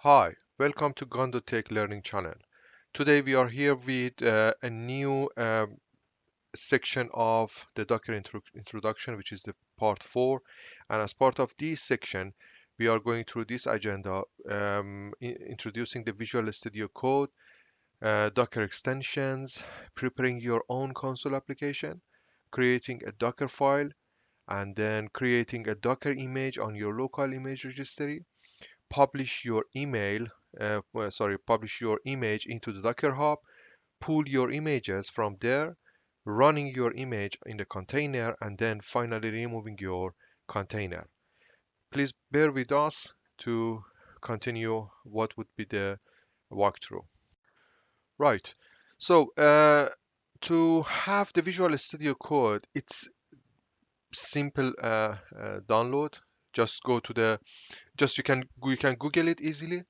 Hi, welcome to Gando Tech Learning Channel. Today we are here with a new section of the Docker introduction, which is the part 4. And as part of this section, we are going through this agenda, introducing the Visual Studio Code, Docker extensions, preparing your own console application, creating a Docker file, and then creating a Docker image on your local image registry, publish your email, publish your image into the Docker Hub, pull your images from there, running your image in the container, and then finally removing your container. Please bear with us to continue what would be the walkthrough. Right. So, to have the Visual Studio Code, it's simple download. Just go to the, just you can Google it easily.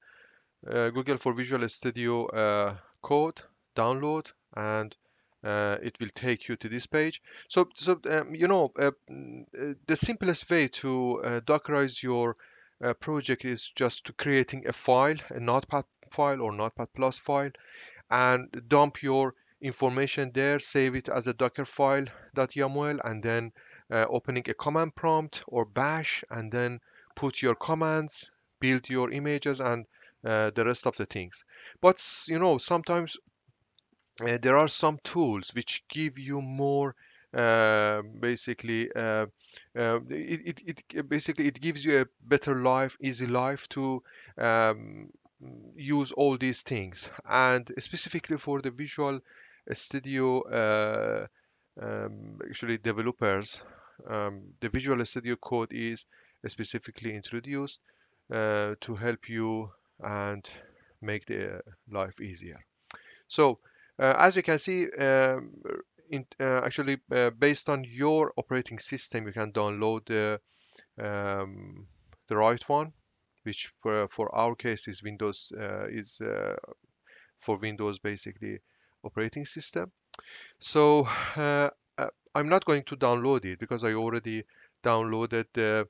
Google for Visual Studio Code, download, and it will take you to this page. The simplest way to Dockerize your project is just to creating a file, a Notepad file or Notepad Plus file, and dump your information there, save it as a Docker file .yaml, and then opening a command prompt or bash, and then put your commands, build your images, and the rest of the things. But sometimes there are some tools which give you more basically basically it gives you a better life, easy life to um, use all these things. And specifically for the Visual Studio actually developers, the Visual Studio Code is specifically introduced to help you and make the life easier. So, as you can see, based on your operating system, you can download the right one, which for our case is Windows, is for Windows basically operating system. So I'm not going to download it because I already downloaded the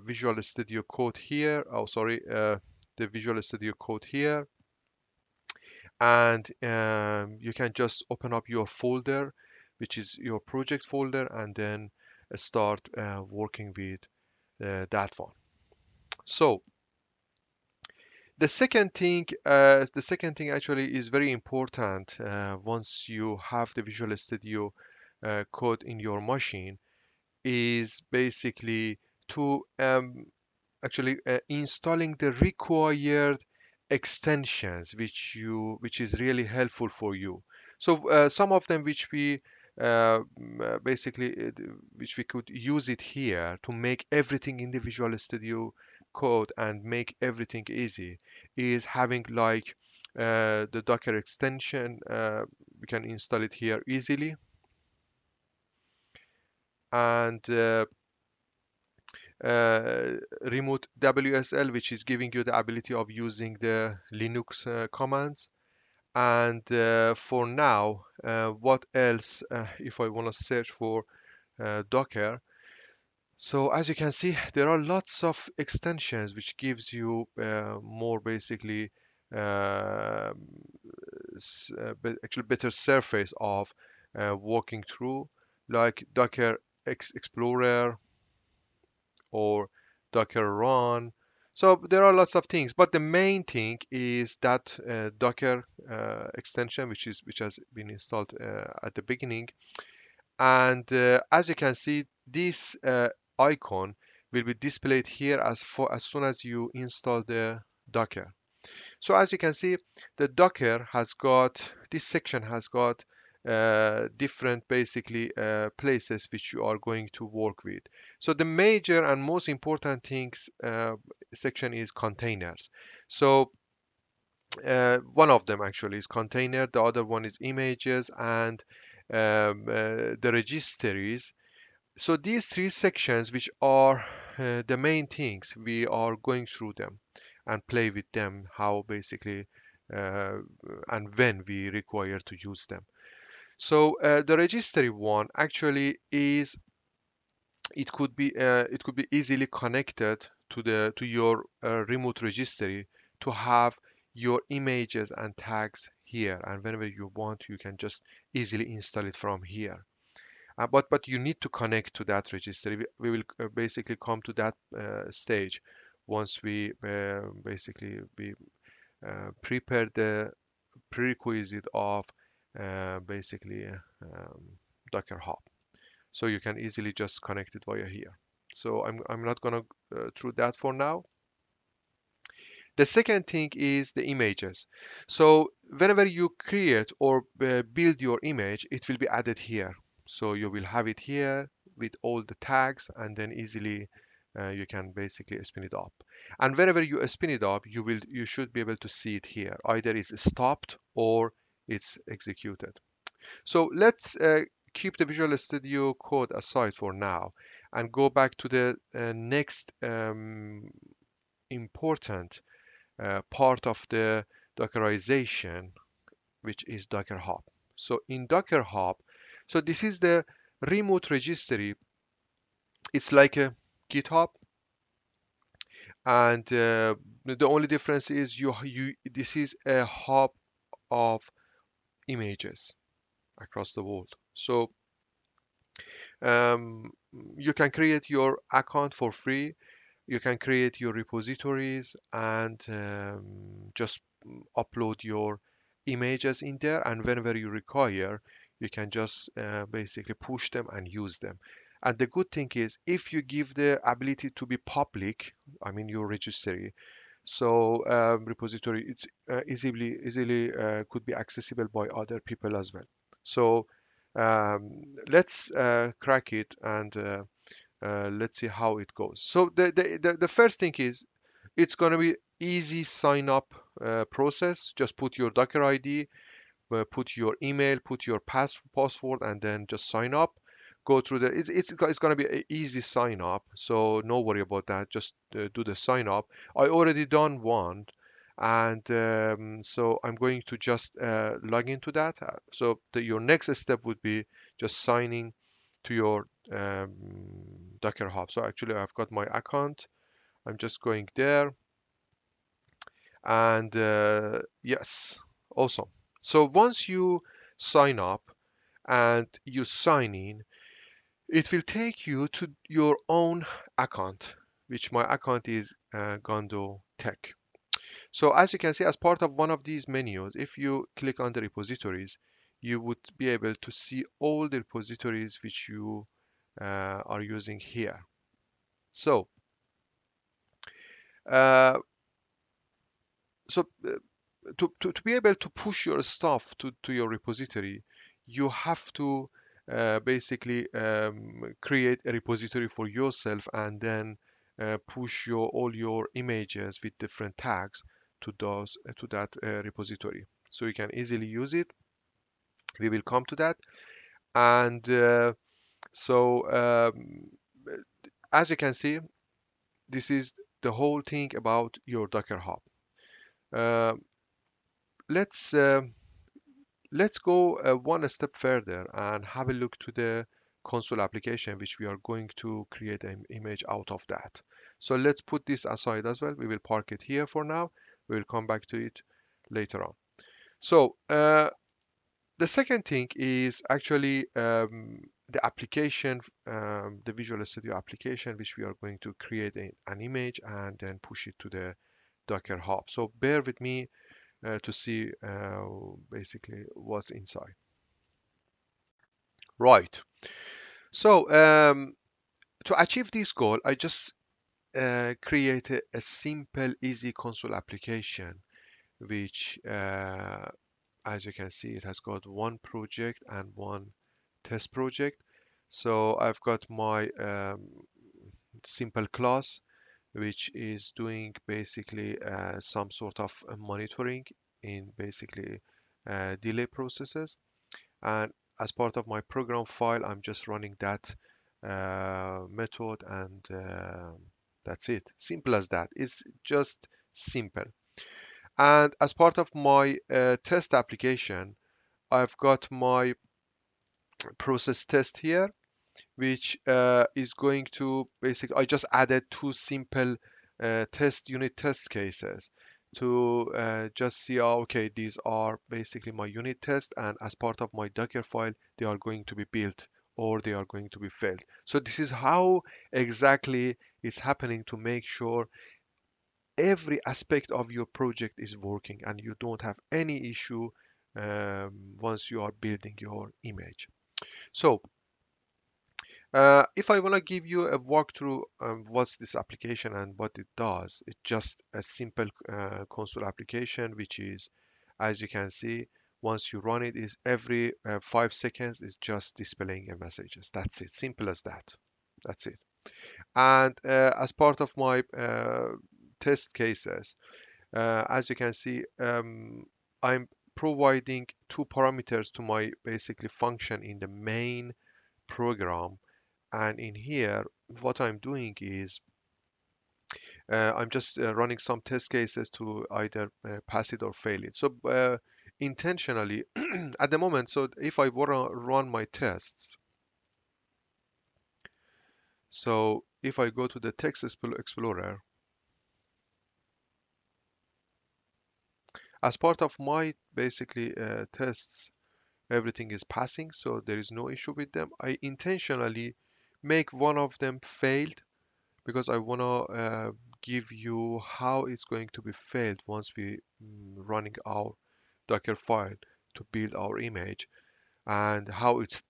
Visual Studio Code here. Oh, sorry, the Visual Studio Code here, and you can just open up your folder, which is your project folder, and then start working with that one. So the second thing actually is very important. Once you have the Visual Studio code in your machine, is basically to actually installing the required extensions which is really helpful for you. So some of them which we basically which we could use it here to make everything in the Visual Studio code and make everything easy is having like the Docker extension. We can install it here easily, and remote WSL, which is giving you the ability of using the Linux commands. And for now, what else? If I want to search for Docker, so as you can see, there are lots of extensions which gives you more basically uh, actually better surface of walking through, like Docker Explorer or Docker run. So there are lots of things, but the main thing is that Docker extension, which has been installed at the beginning. And as you can see, this icon will be displayed here as soon as you install the Docker. So as you can see, the Docker has got, this section has got different basically places which you are going to work with. So the major and most important things section is containers. So one of them actually is container, the other one is images, and the registries. So these three sections, which are the main things, we are going through them and play with them, how basically uh, and when we require to use them. So the registry one actually is, it could be easily connected to your remote registry to have your images and tags here, and whenever you want, you can just easily install it from here. But you need to connect to that registry. We will basically come to that stage once we basically we prepare the prerequisite of basically Docker Hub. So you can easily just connect it via here. So I'm not gonna through that for now. The second thing is the images. So whenever you create or build your image, it will be added here. So you will have it here with all the tags, and then easily you can basically spin it up. And whenever you spin it up, you should be able to see it here. Either it's stopped or it's executed. So let's keep the Visual Studio Code aside for now and go back to the next important part of the Dockerization, which is Docker Hub. So in Docker Hub, so this is the remote registry. It's like a GitHub, and the only difference is you this is a hub of images across the world. So um, you can create your account for free. You can create your repositories and just upload your images in there, and whenever you require, you can just basically push them and use them. And the good thing is, if you give the ability to be public, I mean your registry, so repository, it's easily could be accessible by other people as well. So let's crack it, and let's see how it goes. So the first thing is, it's going to be easy sign up process. Just put your Docker ID, put your email, put your password, and then just sign up. Go through the it's going to be an easy sign up, so no worry about that. Just do the sign up. I already done one, and so I'm going to just log into that. So your next step would be just signing to your Docker Hub. So actually, I've got my account. I'm just going there, and yes, awesome. So once you sign up and you sign in, it will take you to your own account, which my account is Gando Tech. So as you can see, as part of one of these menus, if you click on the repositories, you would be able to see all the repositories which you are using here. So, uh, to be able to push your stuff to your repository, you have to basically create a repository for yourself, and then push all your images with different tags to that repository. So you can easily use it. We will come to that. And so as you can see, this is the whole thing about your Docker Hub. Uh, let's let's go one step further and have a look to the console application, which we are going to create an image out of that. So let's put this aside as well. We will park it here for now. We will come back to it later on. So the second thing is actually the application, the Visual Studio application, which we are going to create an image and then push it to the Docker Hub. So bear with me to see basically what's inside. Right. So to achieve this goal, I just created a simple, easy console application, which, as you can see, it has got one project and one test project. So I've got my simple class, which is doing basically some sort of monitoring in basically delay processes. And as part of my program file, I'm just running that method, and that's it. Simple as that. It's just simple. And as part of my test application, I've got my process test here, which is going to basically, I just added two simple test unit test cases. to just see, oh, okay, these are basically my unit tests, and as part of my Docker file, they are going to be built or they are going to be failed. So this is how exactly it's happening to make sure every aspect of your project is working and you don't have any issue once you are building your image. So if I want to give you a walkthrough what's this application and what it does, it's just a simple console application, which is, as you can see, once you run it, is every 5 seconds, it's just displaying a messages. That's it, simple as that. That's it. And as part of my test cases, as you can see, I'm providing two parameters to my basically function in the main program, and in here what I'm doing is I'm just running some test cases to either pass it or fail it. So intentionally at the moment, so if I want to run my tests, so if I go to the text explorer, as part of my basically tests, everything is passing, so there is no issue with them. I intentionally make one of them failed because I want to give you how it's going to be failed once we running our Docker file to build our image, and how it's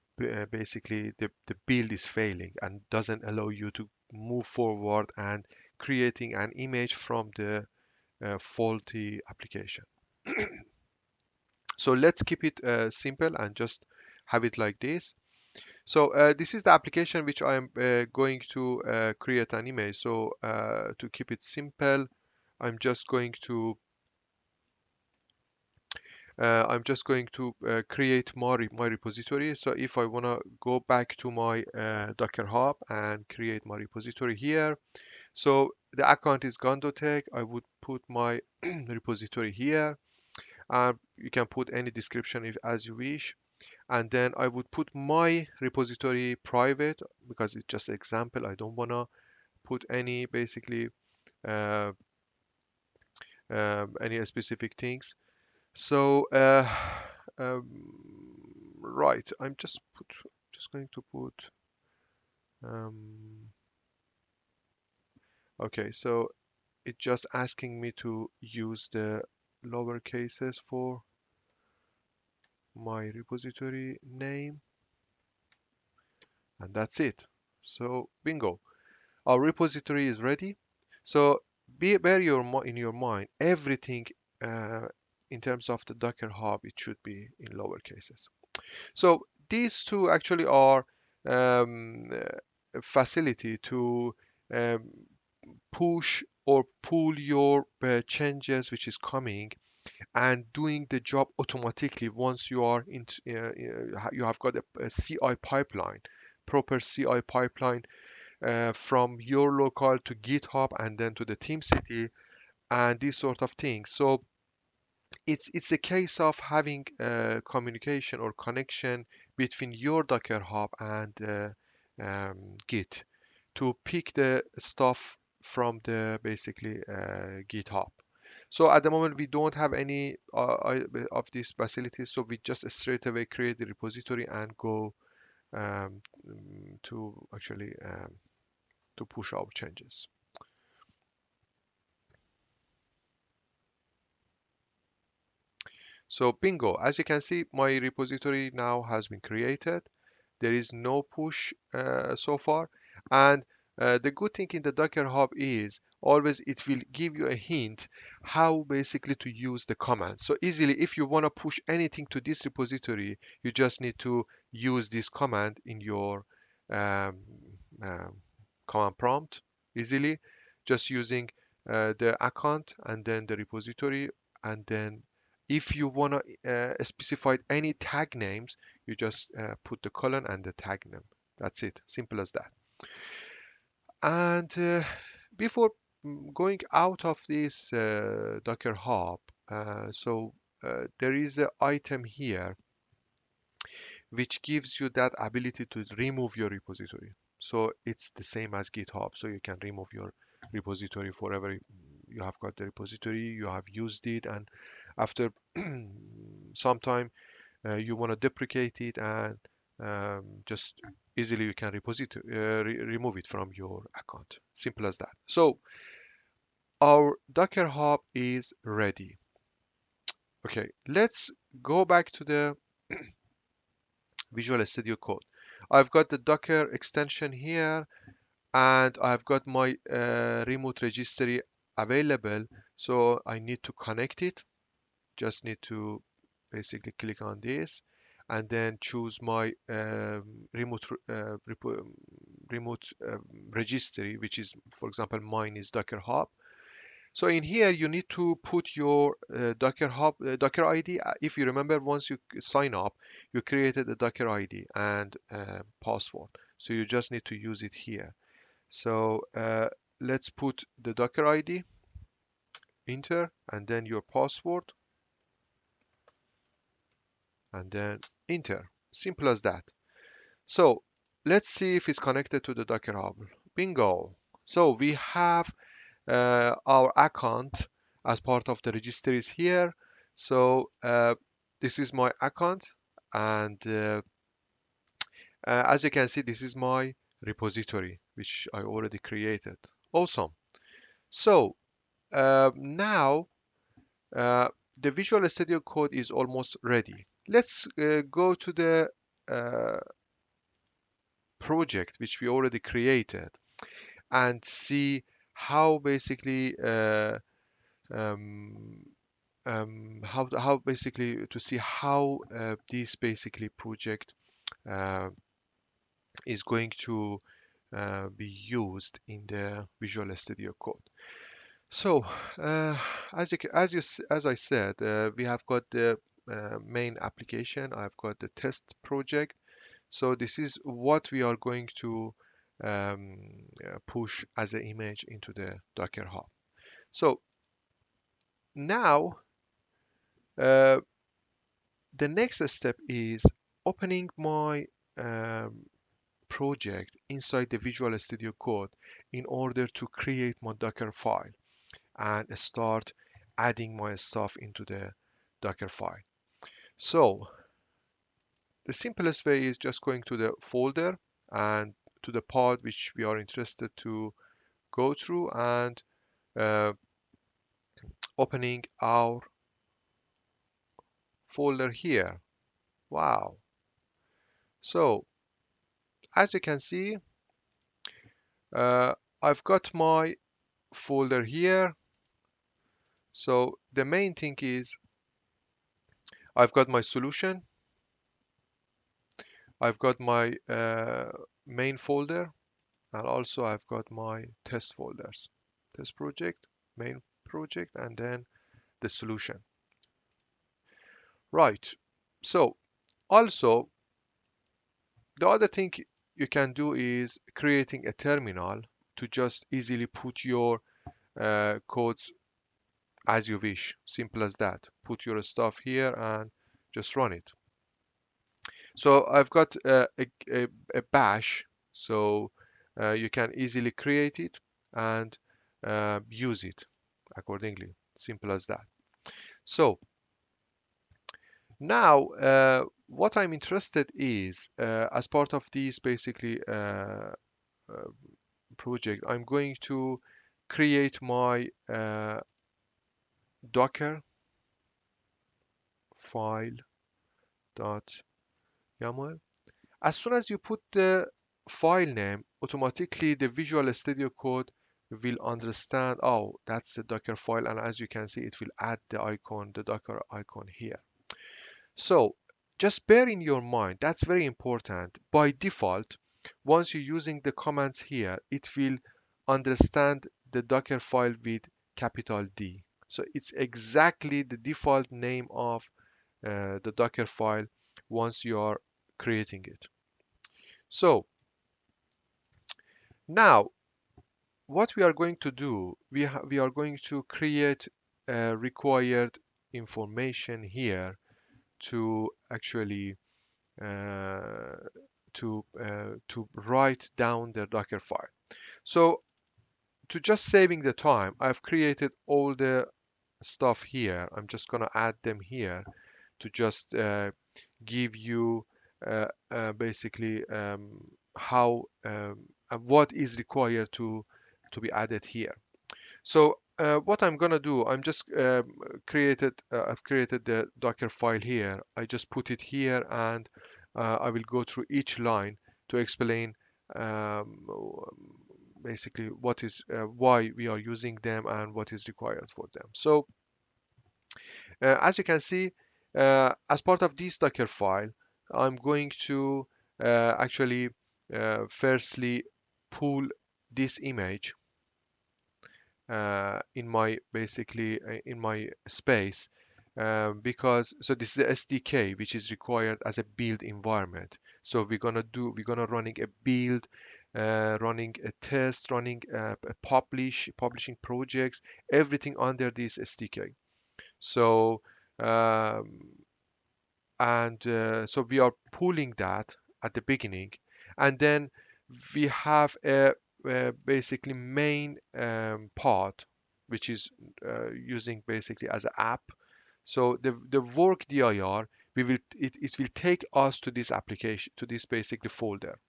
basically the build is failing and doesn't allow you to move forward and creating an image from the faulty application. So let's keep it simple and just have it like this. So this is the application which I am going to create an image. So to keep it simple, I'm just going to create my repository. So if I want to go back to my Docker Hub and create my repository here, so the account is Gando Tech. I would put my repository here. You can put any description if as you wish, and then I would put my repository private because it's just example. I don't want to put any basically uh, any specific things. So um, right, just going to put um, okay. So it's just asking me to use the lower cases for my repository name, and that's it. So bingo, our repository is ready. So bear in your mind everything uh, in terms of the Docker Hub, it should be in lower cases. So these two actually are a facility to um, push or pull your changes which is coming and doing the job automatically once you are in you have got a CI pipeline, proper CI pipeline from your local to GitHub and then to the team city and these sort of things. So it's a case of having communication or connection between your Docker Hub and Git to pick the stuff from the basically GitHub. So at the moment we don't have any of these facilities, so we just straight away create the repository and go to actually to push our changes. So bingo, as you can see, my repository now has been created. There is no push so far. And the good thing in the Docker Hub is always it will give you a hint how basically to use the command. So easily, if you want to push anything to this repository, you just need to use this command in your um, um, command prompt easily, just using the account and then the repository, and then if you want to specify any tag names, you just put the colon and the tag name. That's it, simple as that. And before going out of this Docker Hub, there is an item here which gives you that ability to remove your repository. So it's the same as GitHub, so you can remove your repository forever you have got the repository, you have used it, and after some time you want to deprecate it, and just easily you can remove it from your account. Simple as that. So our Docker Hub is ready. Okay, let's go back to the Visual Studio Code. I've got the Docker extension here, and I've got my remote registry available. So I need to connect it. Just need to basically click on this and then choose my remote registry, which is, for example, mine is Docker Hub. So in here, you need to put your Docker ID. If you remember, once you sign up, you created a Docker ID and password. So you just need to use it here. So let's put the Docker ID, enter, and then your password, and then enter. Simple as that. So let's see if it's connected to the Docker Hub. Bingo. So we have our account as part of the registries here. So this is my account, and as you can see, this is my repository, which I already created. Awesome. So now uh, the Visual Studio Code is almost ready. Let's go to the uh, project which we already created and see how basically um, how basically to see how this basically project uh, is going to be used in the Visual Studio Code. So, as I said, we have got the main application. I've got the test project. So this is what we are going to push as an image into the Docker Hub. So now uh, the next step is opening my um, project inside the Visual Studio Code in order to create my Docker file and start adding my stuff into the Docker file. So the simplest way is just going to the folder and to the pod which we are interested to go through, and uh, opening our folder here. Wow. So as you can see, uh, I've got my folder here. So the main thing is I've got my solution, I've got my main folder, and also I've got my test folders. Test project, main project, and then the solution. Right. So also the other thing you can do is creating a terminal to just easily put your codes as you wish. Simple as that. Put your stuff here and just run it. So I've got a bash, so you can easily create it and use it accordingly. Simple as that. So now what I'm interested is as part of this basically project, I'm going to create my Docker file dot YAML. As soon as you put the file name, automatically the Visual Studio Code will understand, oh, that's the Docker file, and as you can see, it will add the icon, the Docker icon here. So just bear in your mind, that's very important. By default, once you're using the commands here, it will understand the Docker file with capital D. So it's exactly the default name of the Docker file once you are creating it. So now what we are going to do, we are going to create required information here to actually to write down the Docker file. So to just saving the time, I've created all the stuff here. I'm just gonna add them here to just give you basically how what is required to be added here. So what I'm gonna do, I've created the Docker file here. I just put it here, and I will go through each line to explain um, basically what is why we are using them and what is required for them. So as you can see, as part of this Docker file, I'm going to actually firstly pull this image in my basically in my space, because so this is the SDK which is required as a build environment. So we're gonna running a build, running a test, running a publishing projects, everything under this SDK. So um, so we are pulling that at the beginning, and then we have a basically main part which is using basically as an app. So the work dir, it will take us to this application, to this basically folder,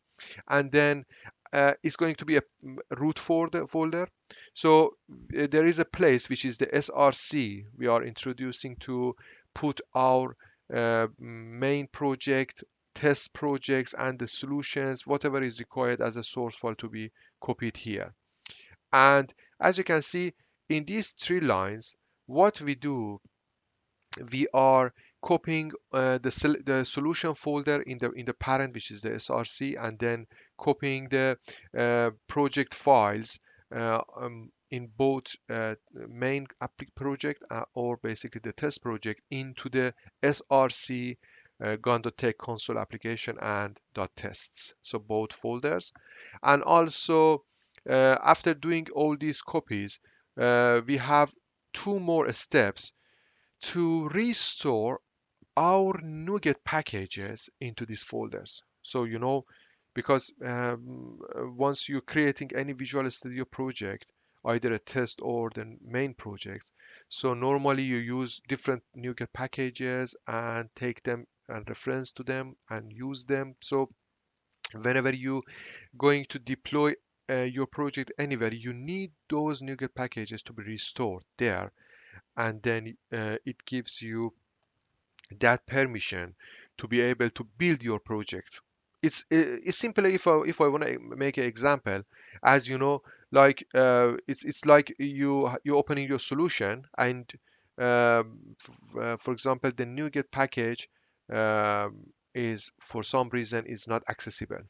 and then it's going to be a root folder. So there is a place which is the src we are introducing to put our main project, test projects, and the solutions, whatever is required as a source file, to be copied here. And as you can see in these three lines, what we do, we are copying the solution folder in the parent, which is the src, and then copying the project files in both main project or basically the test project into the src Gando Tech console application and .tests, so both folders. And also after doing all these copies, we have two more steps to restore our NuGet packages into these folders. So, because once you're creating any Visual Studio project, either a test or the main project, so normally you use different NuGet packages and take them and reference to them and use them. So whenever you going to deploy your project anywhere, you need those NuGet packages to be restored there, and then it gives you that permission to be able to build your project. It's simply, if I want to make an example, as you know, like it's like you opening your solution, and for example, the NuGet package is for some reason is not accessible.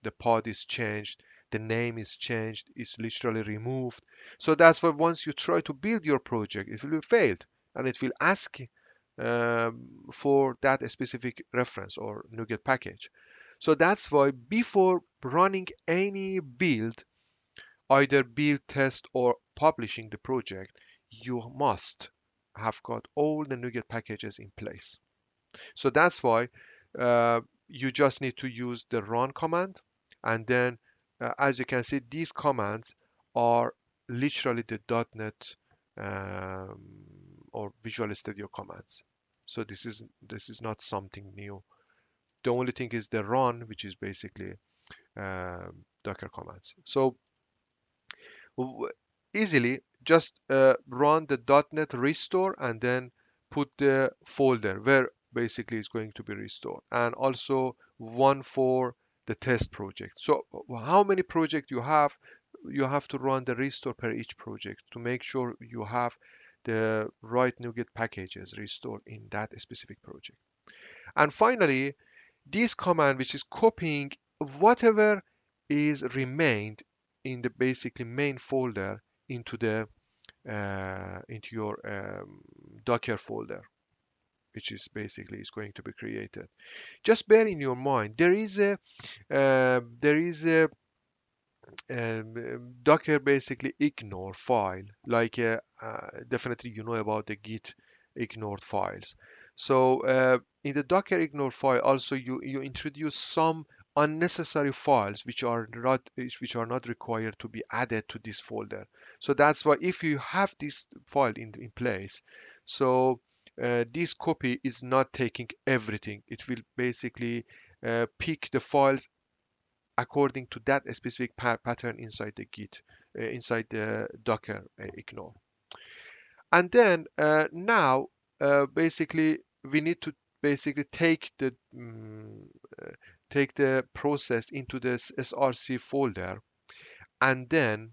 The pod is changed, the name is changed, it's literally removed. So that's why once you try to build your project, it will be failed, and it will ask for that specific reference or NuGet package. So that's why before running any build, either build, test, or publishing the project, you must have got all the NuGet packages in place. So that's why you just need to use the run command, and then as you can see, these commands are literally the .NET um, or Visual Studio commands. So this is not something new. The only thing is the run, which is basically Docker commands. So w- easily just run the .NET restore, and then put the folder where basically is going to be restored, and also one for the test project. So how many project you have to run the restore per each project to make sure you have the right NuGet packages restored in that specific project. And finally, this command, which is copying whatever is remained in the basically main folder into the into your Docker folder, which is basically is going to be created. Just bear in your mind there is a Docker basically ignore file, like definitely you know about the Git ignored files. So in the Docker ignore file, also you introduce some unnecessary files which are not required to be added to this folder. So that's why if you have this file in place, so this copy is not taking everything. It will basically pick the files according to that specific pattern inside the Git, inside the Docker ignore. And then now basically we need to basically take the process into this src folder, and then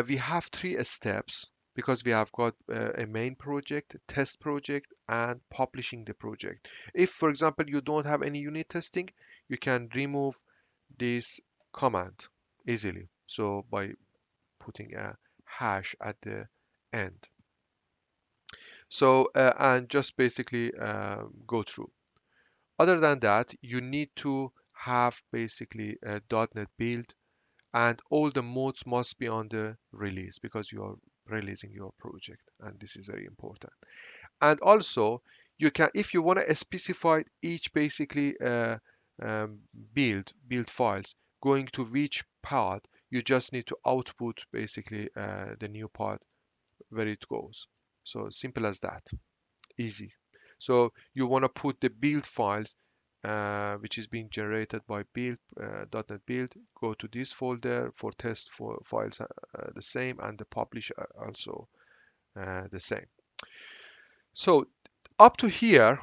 we have three steps because we have got a main project, test project, and publishing the project. If, for example, you don't have any unit testing, you can remove this command easily. So by putting a hash at the end. So, and just basically go through. Other than that, you need to have basically a .NET build, and all the modes must be on the release because you are releasing your project, and this is very important. And also, you can, if you want to specify each basically um, build files going to which path, you just need to output basically the new path where it goes. So simple as that, easy. So you want to put the build files which is being generated by build .NET build, go to this folder for test for files, the same, and the publish also the same. So up to here,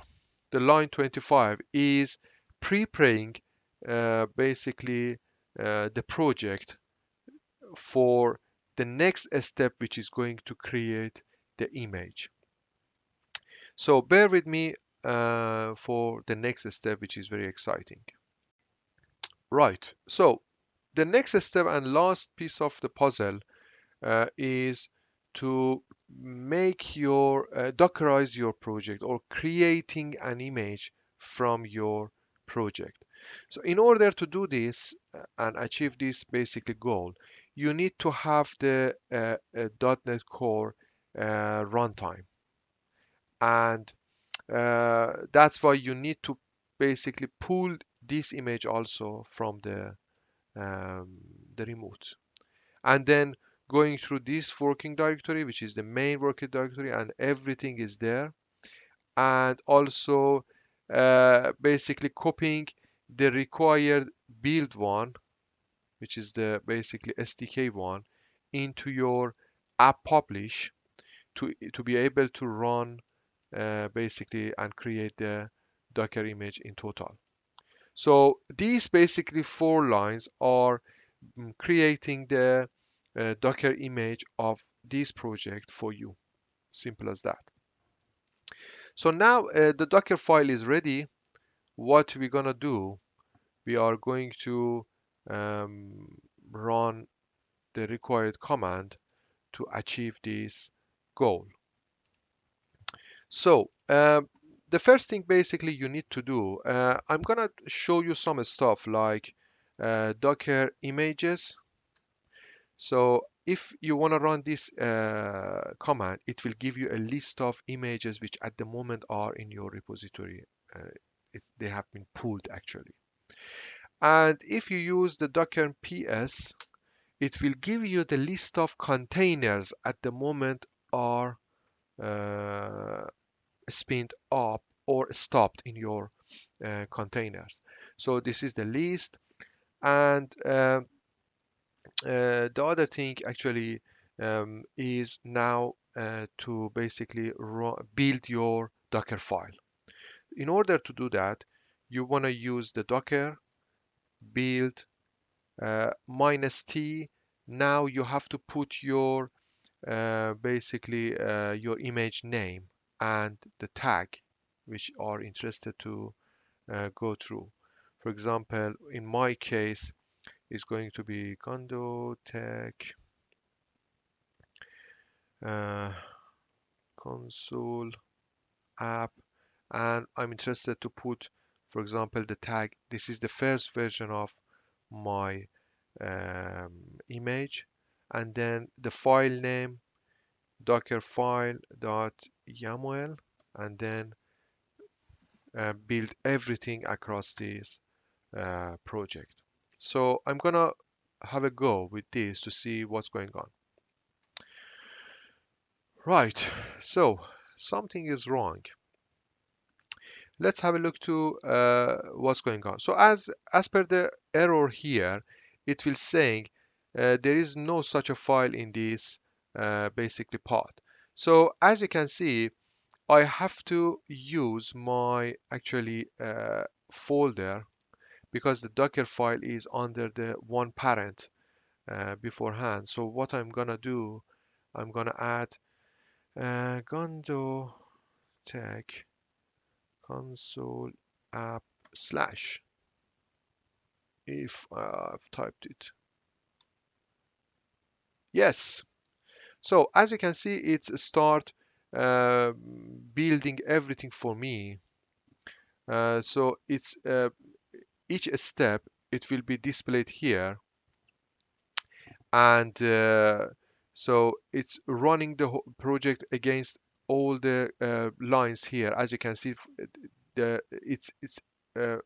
the line 25 is preparing basically the project for the next step, which is going to create the image. So bear with me for the next step, which is very exciting. Right. So the next step and last piece of the puzzle is to make your dockerize your project or creating an image from your project. So in order to do this and achieve this basically goal, you need to have the .NET Core runtime, and that's why you need to basically pull this image also from the remote, and then going through this working directory, which is the main working directory, and everything is there, and also basically copying the required build one, which is the basically SDK one, into your app publish to be able to run basically and create the Docker image in total. So these basically four lines are creating the Docker image of this project for you. Simple as that. So now the Docker file is ready. What we're gonna do, we are going to um, run the required command to achieve this goal. So the first thing basically you need to do, I'm gonna show you some stuff like Docker images. So if you want to run this command, it will give you a list of images which at the moment are in your repository. Uh, they have been pulled actually. And if you use the Docker PS, it will give you the list of containers at the moment are uh, spinned up or stopped in your containers. So this is the list, and the other thing actually is now to basically build your Docker file. In order to do that, you want to use the Docker build -t. Now you have to put your basically your image name and the tag which are interested to go through. For example, in my case, it's going to be Gando tech uh, console app, and I'm interested to put, for example, the tag. This is the first version of my image, and then the file name docker file dot yaml, and then build everything across this project. So I'm gonna have a go with this to see what's going on. Right, so something is wrong. Let's have a look to what's going on. So as per the error here, it will saying there is no such a file in this basically path. So as you can see, I have to use my actually folder because the Docker file is under the one parent beforehand. So what I'm gonna do, I'm gonna add Gando tech console app slash if I've typed it. Yes. So as you can see, it's start uh, building everything for me. So it's each step it will be displayed here, and so it's running the whole project against all the lines here. As you can see, the uh,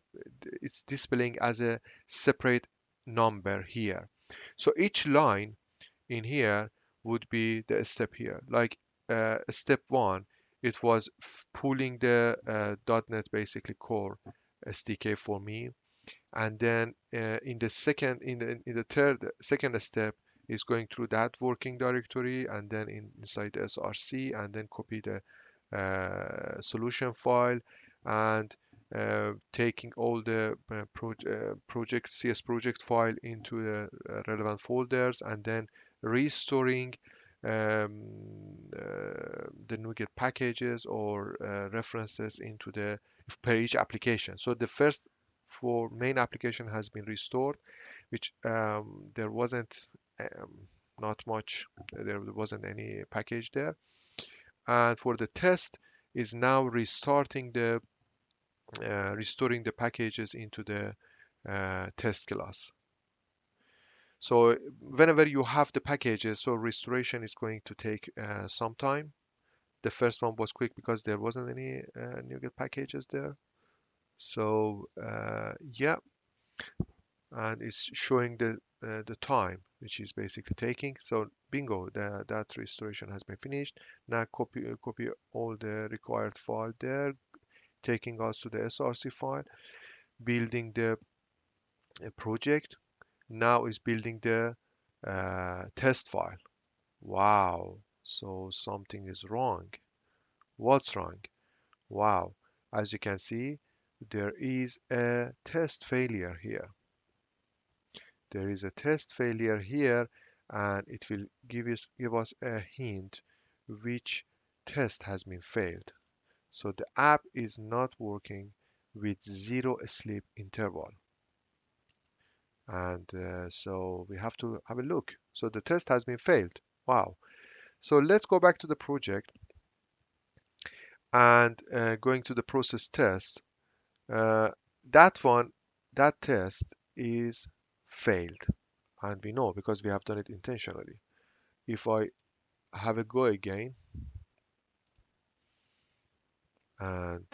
it's displaying as a separate number here. So each line in here would be the step here. Like step one, it was pulling the .NET basically core SDK for me, and then in the third second step is going through that working directory, and then inside the src, and then copy the solution file, and taking all the project CS project file into the relevant folders, and then restoring the NuGet packages or references into the per each application. So the first for main application has been restored, which there wasn't not much, there wasn't any package there. And for the test is now restarting the restoring the packages into the test class. So whenever you have the packages, so restoration is going to take some time. The first one was quick because there wasn't any NuGet packages there. So yeah, and it's showing the time which is basically taking. So bingo, that restoration has been finished. Now copy all the required file there, taking us to the src file, building the project. Now is building the test file. Wow, so something is wrong. What's wrong? Wow, as you can see, there is a test failure here. There is a test failure here, and it will give us a hint which test has been failed. So the app is not working with zero sleep interval. And so we have to have a look. So the test has been failed. Wow. So let's go back to the project and going to the process test. Uh, that one, that test is failed. And we know because we have done it intentionally. If I have a go again and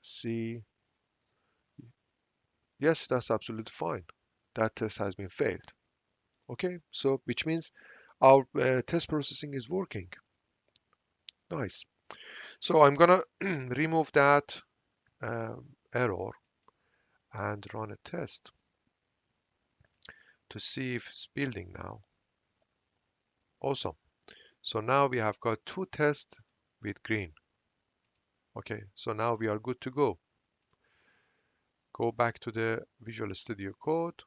see, yes, that's absolutely fine. That test has been failed. Okay, so which means our test processing is working. Nice. So I'm gonna remove that error and run a test to see if it's building now. Awesome. So now we have got two tests with green. Okay, so now we are good to go. Go back to the Visual Studio Code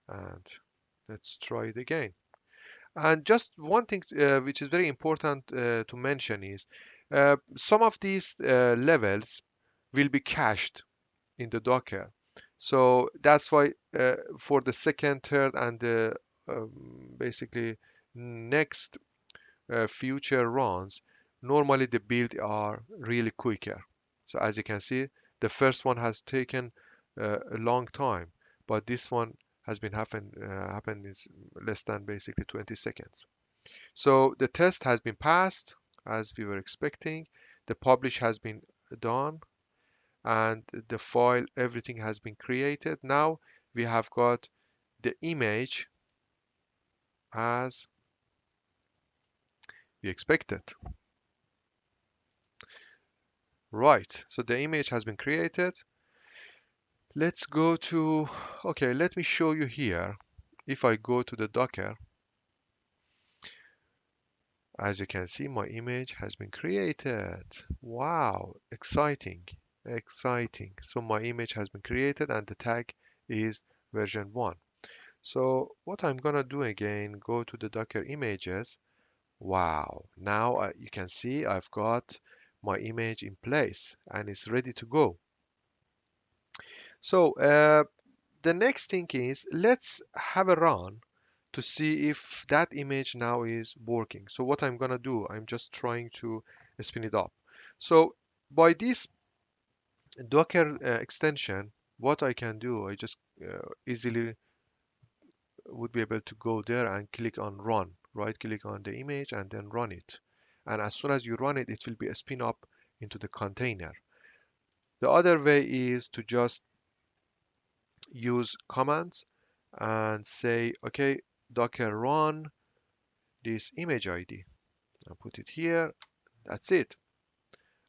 and let's try it again. And just one thing which is very important to mention is some of these levels will be cached in the Docker. So that's why for the second, third, and the basically next future runs, normally the build are really quicker. So as you can see, the first one has taken a long time, but this one has been happened is less than basically 20 seconds. So the test has been passed as we were expecting. The publish has been done, and the file, everything has been created. Now we have got the image as we expected. Right, so the image has been created. Let's go to, okay, let me show you here. If I go to the Docker, as you can see, my image has been created. Wow, exciting, exciting. So my image has been created and the tag is version 1. So what I'm gonna do again, go to the Docker images. Wow, now you can see I've got my image in place and it's ready to go. So the next thing is let's have a run to see if that image now is working. So what I'm gonna do, I'm just trying to spin it up. So by this Docker extension, what I can do, I just easily would be able to go there and click on run, right click on the image and then run it. And as soon as you run it, it will be a spin up into the container. The other way is to just use commands and say, okay, Docker run this image ID. I'll put it here. That's it.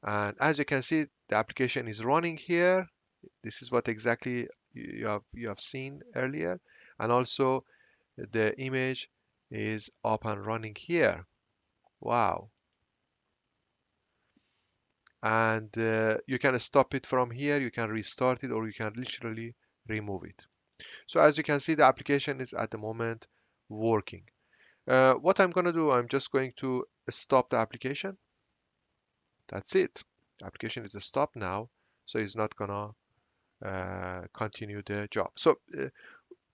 And as you can see, the application is running here. This is what exactly you have seen earlier. And also the image is up and running here. Wow. And you can stop it from here. You can restart it or you can literally remove it. So as you can see, the application is at the moment working. What I'm going to do, I'm just going to stop the application. That's it. The application is stopped now, so it's not gonna continue the job. So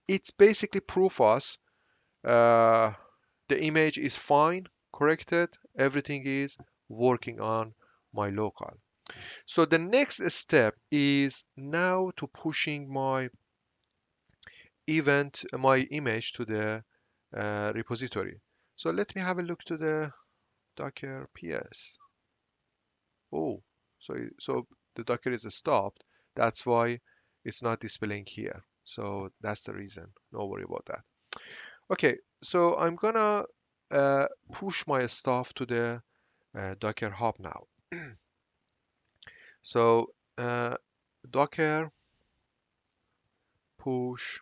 it's basically proof us uh, the image is fine, corrected, everything is working on my local. So the next step is now to pushing my event, my image to the repository. So let me have a look to the Docker PS. Oh, so the Docker is stopped. That's why it's not displaying here. So that's the reason. No worry about that. Okay, so I'm gonna push my stuff to the Docker Hub now. So Docker push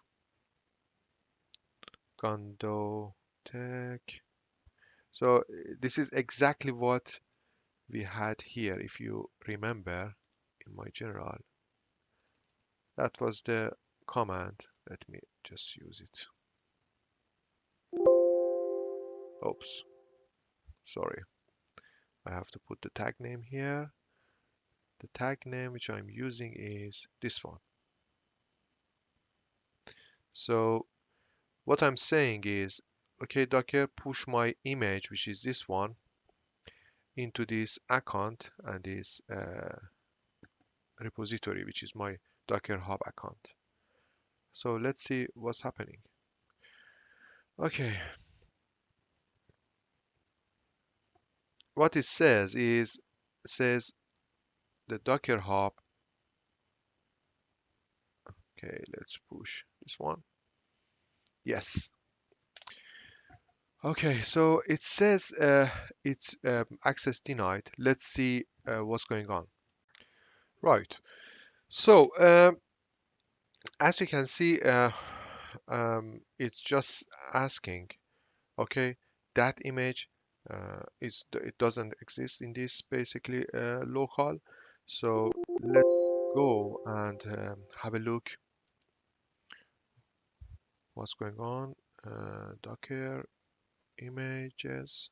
Gando tech. So this is exactly what we had here. If you remember in my general, that was the command. Let me just use it. Oops, sorry. I have to put the tag name here. The tag name which I'm using is this one. So what I'm saying is, okay, Docker, push my image, which is this one, into this account and this repository, which is my Docker Hub account. So let's see what's happening. Okay, what it says is, says the Docker Hub. Okay, let's push this one. Yes. Okay, so it says it's access denied. Let's see what's going on. Right. So as you can see, it's just asking, okay, that image it doesn't exist in this basically local. So let's go and have a look what's going on. Docker images.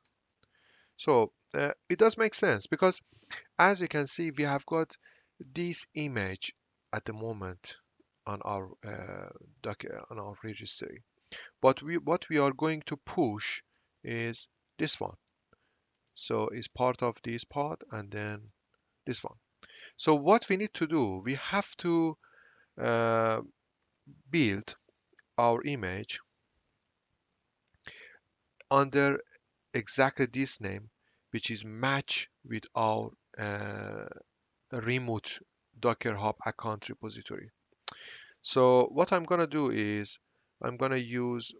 So it does make sense because as you can see, we have got this image at the moment on our Docker on our registry. But what we are going to push is this one. So it's part of this pod and then this one. So what we need to do, we have to uh, build our image under exactly this name, which is match with our remote Docker Hub account repository. So what I'm gonna do is I'm gonna use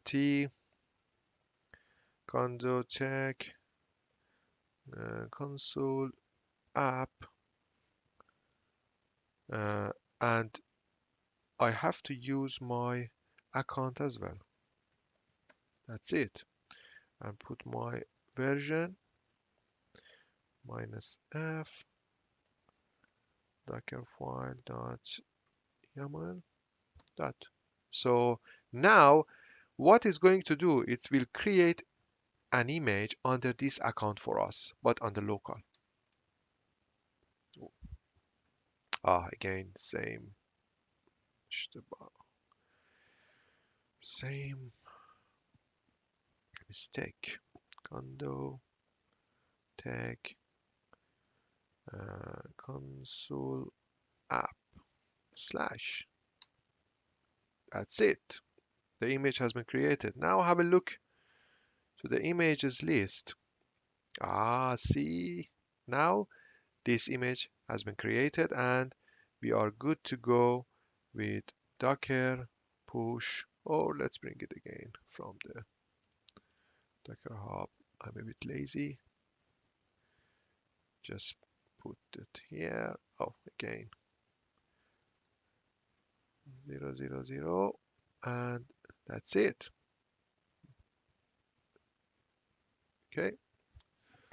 -t Gando tech console app, uh, and I have to use my account as well. That's it. And put my version -f dockerfile dot yaml dot. So now what it's going to do, it will create an image under this account for us, but on the local. Again, same mistake. Gando tag console app slash. That's it. The image has been created. Now have a look to the images list. See, now this image has been created and we are good to go with Docker push. Or let's bring it again from the Docker Hub. I'm a bit lazy. Just put it here. Again, 000, and that's it. Okay,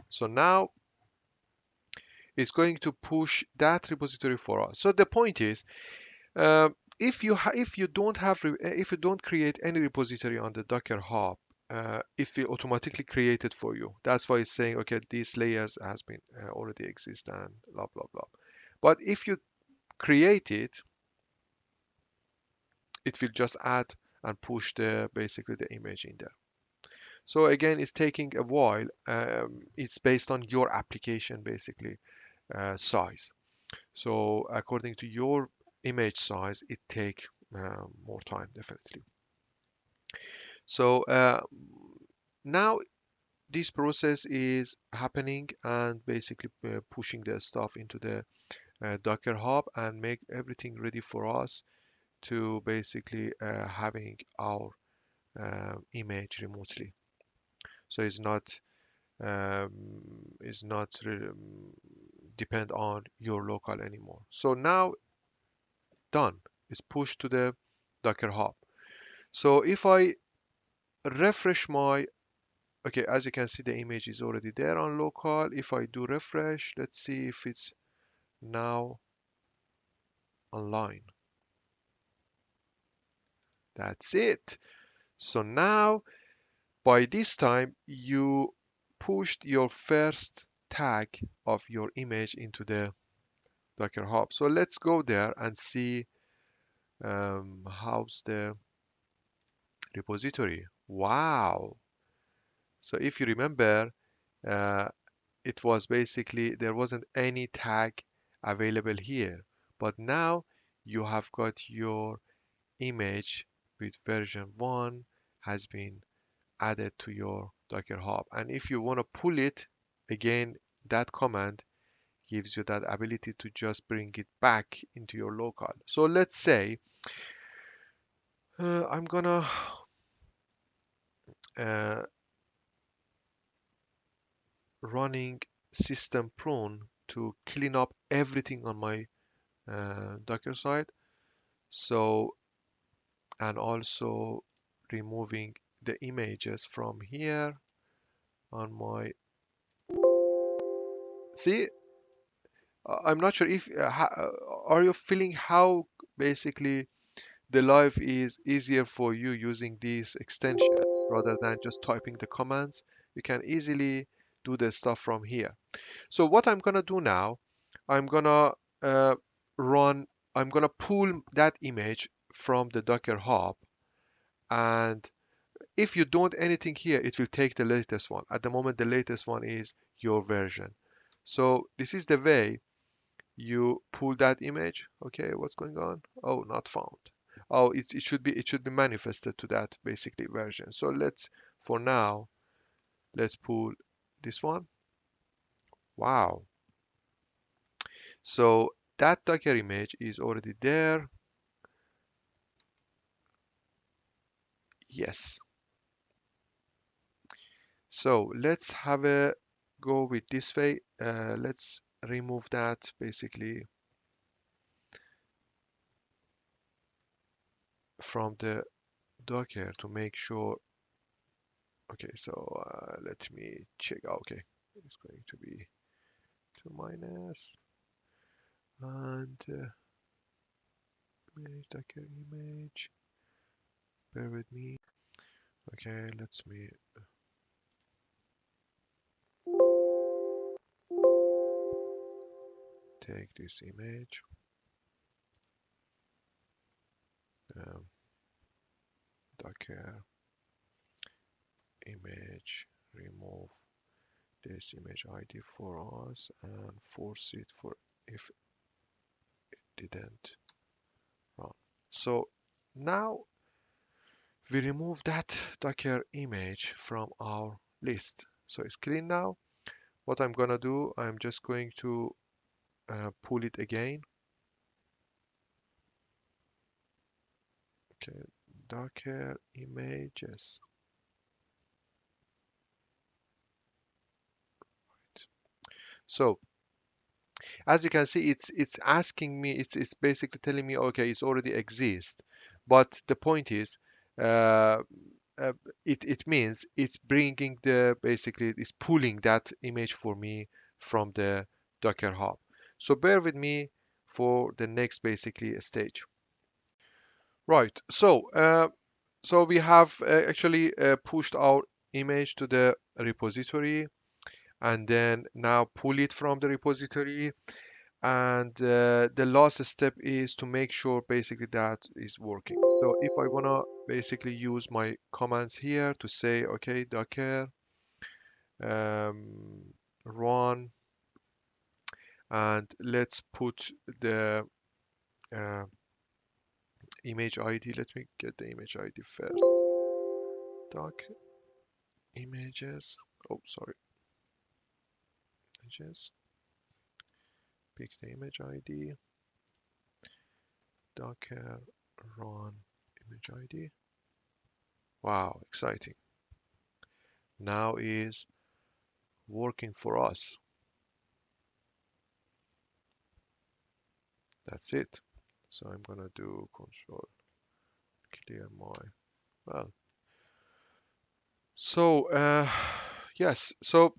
so now it's going to push that repository for us. So the point is, if you don't if you don't create any repository on the Docker Hub, it will automatically create it for you. That's why it's saying, okay, these layers has been already exist and blah blah blah. But if you create it, it will just add and push basically the image in there. So again, it's taking a while. It's based on your application basically size. So according to your image size, it take more time definitely. So now this process is happening and basically pushing the stuff into the Docker Hub and make everything ready for us to basically having our image remotely. So um, it's not depend on your local anymore. So now done. It's pushed to the Docker Hub. So if I refresh my, okay, as you can see, the image is already there on local. If I do refresh, let's see if it's now online. That's it. So now, by this time, you pushed your first tag of your image into the Docker Hub. So let's go there and see how's the repository. Wow. So if you remember, uh, it was basically there wasn't any tag available here, but now you have got your image with version 1 has been added to your Docker Hub. And if you want to pull it again, that command gives you that ability to just bring it back into your local. So let's say I'm gonna uh, running system prone to clean up everything on my Docker side. So, and also removing the images from here on my, see, I'm not sure if, are you feeling how basically the life is easier for you using these extensions rather than just typing the commands? You can easily do the stuff from here. So what I'm gonna do now, I'm gonna uh, run, I'm gonna pull that image from the Docker Hub, and if you don't anything here, it will take the latest one. At the moment, the latest one is your version. So this is the way you pull that image. Okay, what's going on? Oh, not found. Oh, it should be manifested to that basically version. So for now, let's pull this one. Wow. So that Docker image is already there. Yes. So let's have a go with this way. Let's remove that basically from the Docker to make sure. Okay, so let me check. Okay, it's going to be 2 minus and image, Docker image. Bear with me. Okay, let's me take this image. Um, Docker image, remove this image ID for us and force it for if it didn't run. So now we remove that Docker image from our list. So it's clean now. What I'm gonna do, I'm just going to pull it again. Okay, Docker images. So as you can see, it's asking me, it's basically telling me, okay, it's already exists. But the point is, uh, uh, it means it's bringing the basically it's pulling that image for me from the Docker Hub. So bear with me for the next basically stage. Right. So we have actually pushed our image to the repository and then now pull it from the repository. And the last step is to make sure basically that is working. So if I wanna basically use my commands here to say, okay, Docker run, and let's put the uh, image ID. Let me get the image ID first. Doc images. Oh, sorry, images. Pick the image ID. Docker run image ID. Wow, exciting. Now is working for us. That's it. So I'm gonna do control clear my well. So yes, so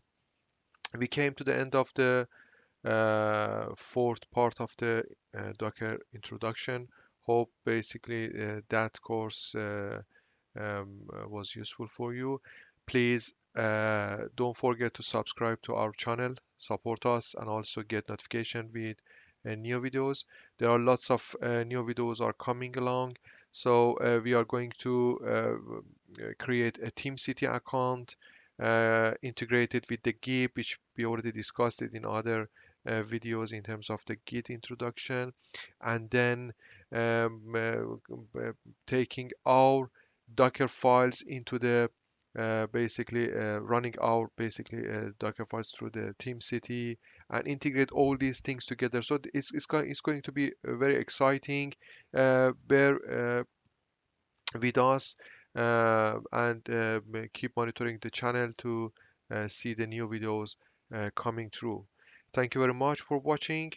we came to the end of the fourth part of the Docker introduction. Hope basically that course was useful for you. Please don't forget to subscribe to our channel, support us, and also get notification with new videos. There are lots of new videos are coming along. So we are going to create a TeamCity account, integrate it with the Git, which we already discussed it in other videos in terms of the Git introduction, and then taking our Docker files into the basically running our basically Docker files through the TeamCity and integrate all these things together. So it's going to be very exciting. Bear with us and keep monitoring the channel to see the new videos coming through. Thank you very much for watching.